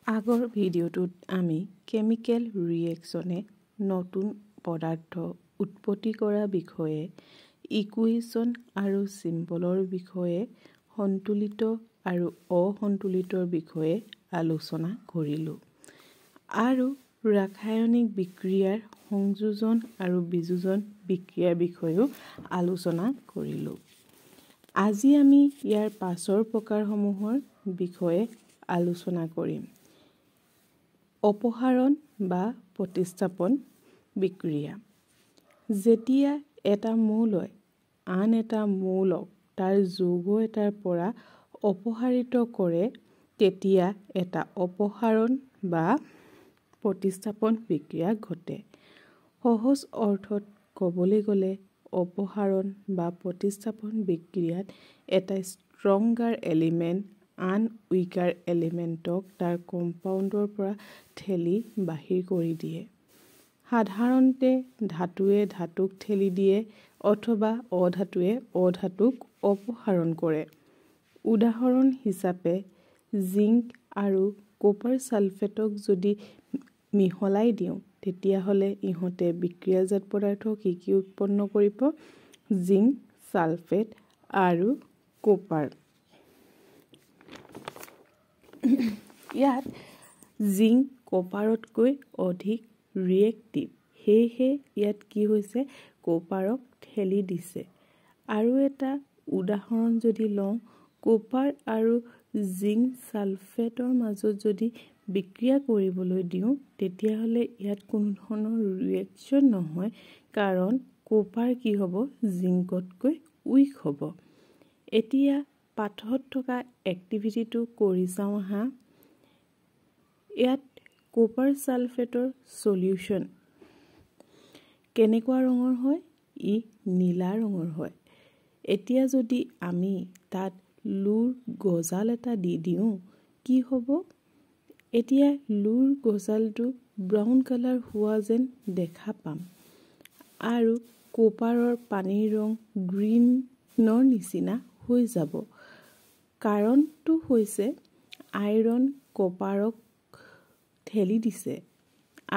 আগৰ ভিডিঅ'টোত আমি কেমিকেল ৰিয়েকশ্যনে নতুন পদাৰ্থ উৎপত্তি কৰা বিষয়ে, ইকুৱেশ্যন আৰু চিম্বলৰ বিষয়ে, সন্তুলিত আৰু অসন্তুলিতৰ বিষয়ে আলোচনা কৰিলোঁ আৰু ৰাসায়নিক বিক্ৰিয়াৰ সংযোজন আৰু বিযোজন বিক্ৰিয়াৰ বিষয়েও আলোচনা কৰিলোঁ। আজি আমি ইয়াৰ পাছৰ প্ৰকাৰসমূহৰ বিষয়ে আলোচনা কৰিম। অপসাৰণ বা প্ৰতিস্থাপন বিক্ৰিয়া। যেতিয়া এটা মৌলই আন এটা মৌলক তাৰ যৌগ এটাৰ পৰা অপসাৰিত কৰে, তেতিয়া এটা অপসাৰণ বা প্ৰতিস্থাপন বিক্ৰিয়া ঘটে। সহজ অৰ্থত ক'বলৈ গ'লে, অপসাৰণ বা প্ৰতিস্থাপন বিক্ৰিয়াত এটা ষ্ট্ৰংগাৰ এলিমেণ্ট আন উইকাৰ এলিমেণ্টক তাৰ কম্পাউণ্ডৰ পৰা ঠেলি বাহিৰ কৰি দিয়ে। সাধাৰণতে ধাতুৱে ধাতুক ঠেলি দিয়ে অথবা অধাতুৱে অধাতুক অপসাৰণ কৰে। উদাহৰণ হিচাপে, জিংক আৰু কপাৰ ছালফেটক যদি মিহলাই দিওঁ, তেতিয়াহ'লে ইহঁতে বিক্ৰিয়াজাত পদাৰ্থ কি উৎপন্ন কৰিব? জিংক ছালফেট আৰু কপাৰ। ইয়াত জিংক কপাৰতকৈ অধিক ৰিয়েক্টিভ, সেয়েহে ইয়াত কি হৈছে? কপাৰক ঠেলি দিছে। আৰু এটা উদাহৰণ যদি লওঁ, কপাৰ আৰু জিংক ছালফেটৰ মাজত যদি বিক্ৰিয়া কৰিবলৈ দিওঁ, তেতিয়াহ'লে ইয়াত কোনো ধৰণৰ ৰিয়েকশ্যন নহয়, কাৰণ কপাৰ কি হ'ব? জিংকতকৈ উইক হ'ব। এতিয়া পাঠত থকা এক্টিভিটিটো কৰি চাওঁ আহা। ইয়াত কপাৰ ছালফেটৰ সলিউশ্যন কেনেকুৱা ৰঙৰ হয়? ই নীলা ৰঙৰ হয়। এতিয়া যদি আমি তাত লুৰ গজাল এটা দি দিওঁ, কি হ'ব? এতিয়া লুৰ গজালটো ব্ৰাউন কালাৰ হোৱা যেন দেখা পাম আৰু কপাৰৰ পানীৰ ৰং গ্ৰীণৰ নিচিনা হৈ যাব। কাৰণটো হৈছে আইৰণ কপাৰক ঠেলি দিছে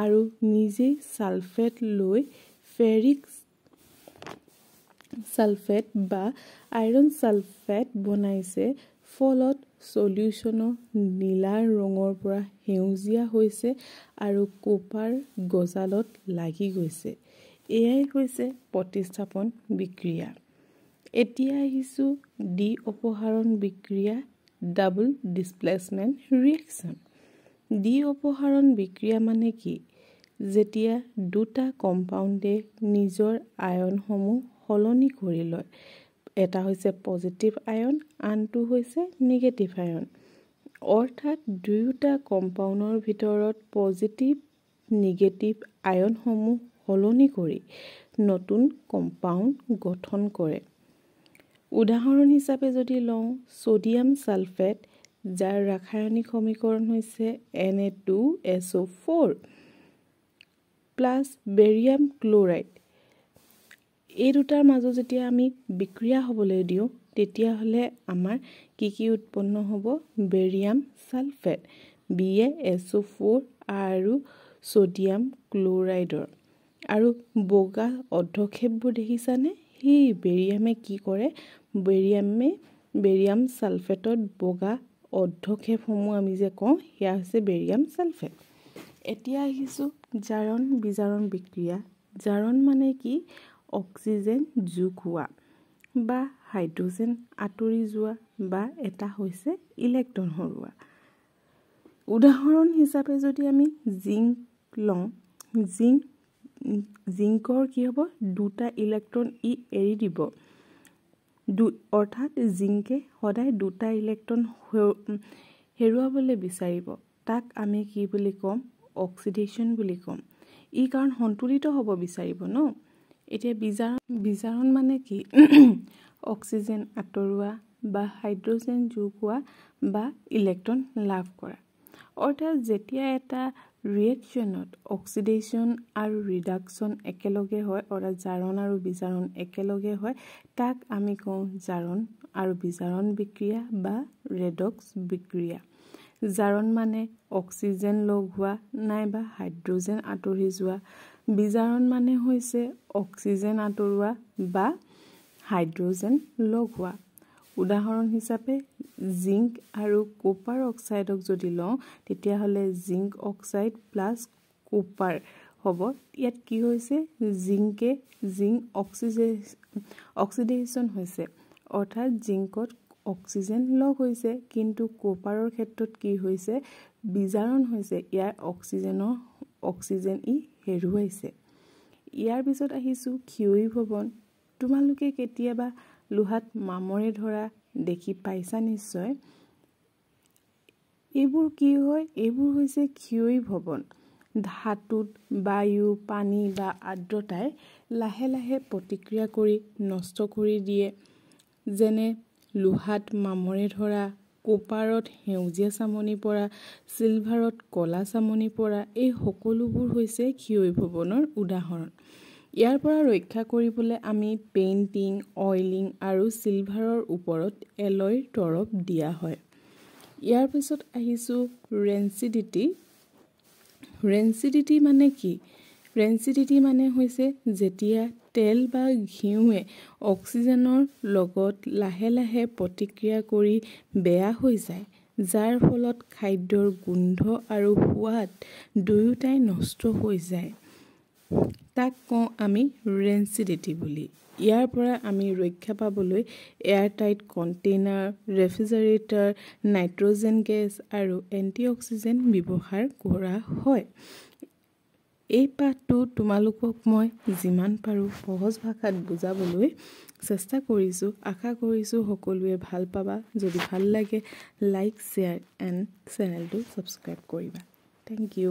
আৰু নিজেই ছালফেট লৈ ফেৰিক ছালফেট বা আইৰণ ছালফেট বনাইছে, ফলত সলিউশ্যনৰ নীলা ৰঙৰ পৰা সেউজীয়া হৈছে আৰু কপাৰ গজালত লাগি গৈছে। এয়াই হৈছে প্ৰতিস্থাপন বিক্ৰিয়া। এতিয়া আহিছোঁ ডি অপসাৰণ বিক্ৰিয়া, ডাবল ডিছপ্লেচমেণ্ট ৰিয়েকশ্যন। ডি অপসাৰণ বিক্ৰিয়া মানে কি? যেতিয়া দুটা কম্পাউণ্ডে নিজৰ আয়নসমূহ সলনি কৰি লয়। এটা হৈছে পজিটিভ আয়ন, আনটো হৈছে নিগেটিভ আয়ন। অৰ্থাৎ দুয়োটা কম্পাউণ্ডৰ ভিতৰত পজিটিভ, নিগেটিভ আয়নসমূহ সলনি কৰি নতুন কম্পাউণ্ড গঠন কৰে। উদাহৰণ হিচাপে যদি লওঁ, ছ'ডিয়াম ছালফেট, যাৰ ৰাসায়নিক সমীকৰণ হৈছে Na2SO4 প্লাছ বেৰিয়াম ক্ল'ৰাইড। এই দুটাৰ মাজত যেতিয়া আমি বিক্ৰিয়া হ'বলৈ দিওঁ, তেতিয়াহ'লে আমাৰ কি উৎপন্ন হ'ব? বেৰিয়াম ছালফেট, BaSO4 আৰু ছ'ডিয়াম ক্ল'ৰাইডৰ। আৰু বগা অৰ্ধক্ষেপবোৰ দেখিছানে? সেই বেৰিয়ামে কি কৰে? বেৰিয়াম ছালফেটত বগা অৰ্ধক্ষেপসমূহ আমি যে কওঁ, সেয়া হৈছে বেৰিয়াম ছালফেট। এতিয়া আহিছোঁ জাৰণ বিজাৰণ বিক্ৰিয়া। জাৰণ মানে কি? অক্সিজেন যোগ হোৱা বা হাইড্ৰজেন আঁতৰি যোৱা বা এটা হৈছে ইলেক্ট্ৰন হৰোৱা। উদাহৰণ হিচাপে যদি আমি জিংক লওঁ, জিংকৰ কি হ'ব? দুটা ইলেক্ট্ৰন ই এৰি দিব। অৰ্থাৎ জিংকে সদায় দুটা ইলেক্ট্ৰন হেৰুৱাবলৈ বিচাৰিব। তাক আমি কি বুলি ক'ম? অক্সিডেশ্যন বুলি ক'ম। ই কাৰণ সন্তুলিত হ'ব বিচাৰিব ন? এতিয়া বিজাৰণ মানে কি? অক্সিজেন আঁতৰোৱা বা হাইড্ৰজেন যোগ হোৱা বা ইলেক্ট্ৰন লাভ কৰা। অৰ্থাৎ যেতিয়া এটা ৰিয়েকশ্যনত অক্সিডেশ্যন আৰু ৰিডাকশ্যন একেলগে হয়, অৰ্থাৎ জাৰণ আৰু বিজাৰণ একেলগে হয়, তাক আমি কওঁ জাৰণ আৰু বিজাৰণ বিক্ৰিয়া বা ৰেডক্স বিক্ৰিয়া। জাৰণ মানে অক্সিজেন লগ হোৱা নাইবা হাইড্ৰজেন আঁতৰি যোৱা। বিজাৰণ মানে হৈছে অক্সিজেন আঁতৰোৱা বা হাইড্ৰজেন লগ হোৱা। উদাহৰণ হিচাপে জিংক আৰু কপাৰ অক্সাইডক যদি লওঁ তেতিয়াহ'লে জিংক অক্সাইড প্লাছ কপাৰ হ'ব। ইয়াত কি হৈছে জিংকে জিংক অক্সিডেশ্যন হৈছে অৰ্থাৎ জিংকত অক্সিজেন লগ হৈছে, কিন্তু কপাৰৰ ক্ষেত্ৰত কি হৈছে বিজাৰণ হৈছে, ইয়াৰ অক্সিজেন ই হেৰুৱাইছে। ইয়াৰ পিছত আহিছোঁ ক্ষয়ীভৱন। তোমালোকে কেতিয়াবা লোহাত মামৰে ধৰা দেখি পাইছা নিশ্চয়। এইবোৰ কি হয়, এইবোৰ হৈছে ক্ষয়ীভৱন। ধাতুত বায়ু, পানী বা আৰ্দ্ৰতাই লাহে লাহে প্ৰতিক্ৰিয়া কৰি নষ্ট কৰি দিয়ে। যেনে লোহাত মামৰে ধৰা, কপাৰত সেউজীয়া চামনি পৰা, চিলভাৰত ক'লা চামনি পৰা, এই সকলোবোৰ হৈছে ক্ষয়ীভৱনৰ উদাহৰণ। ইয়াৰ পৰা ৰক্ষা কৰিবলৈ আমি পেইণ্টিং, অইলিং আৰু চিলভাৰৰ ওপৰত এলয় তৰপ দিয়া হয়। ইয়াৰ পিছত আহিছোঁ ৰেঞ্চিডিটি। ৰেঞ্চিডিটি মানে কি? ৰেঞ্চিডিটি মানে হৈছে যেতিয়া তেল বা ঘিউৱে অক্সিজেনৰ লগত লাহে লাহে প্ৰতিক্ৰিয়া কৰি বেয়া হৈ যায়, যাৰ ফলত খাদ্যৰ গোন্ধ আৰু সোৱাদ দুয়োটাই নষ্ট হৈ যায়। তাক কওঁ আমি ৰেঞ্চিডিটি বুলি। ইয়াৰ পৰা আমি ৰক্ষা পাবলৈ airtight container, refrigerator, nitrogen gas আৰু এণ্টিঅক্সিডেণ্ট ব্যৱহাৰ কৰা হয়। এই পাঠটো তোমালোকক মই যিমান পাৰোঁ সহজ ভাষাত বুজাবলৈ চেষ্টা কৰিছোঁ। আশা কৰিছোঁ সকলোৱে ভাল পাবা। যদি ভাল লাগে লাইক, শ্বেয়াৰ এণ্ড চেনেলটো ছাবস্ক্ৰাইব কৰিবা। Thank U.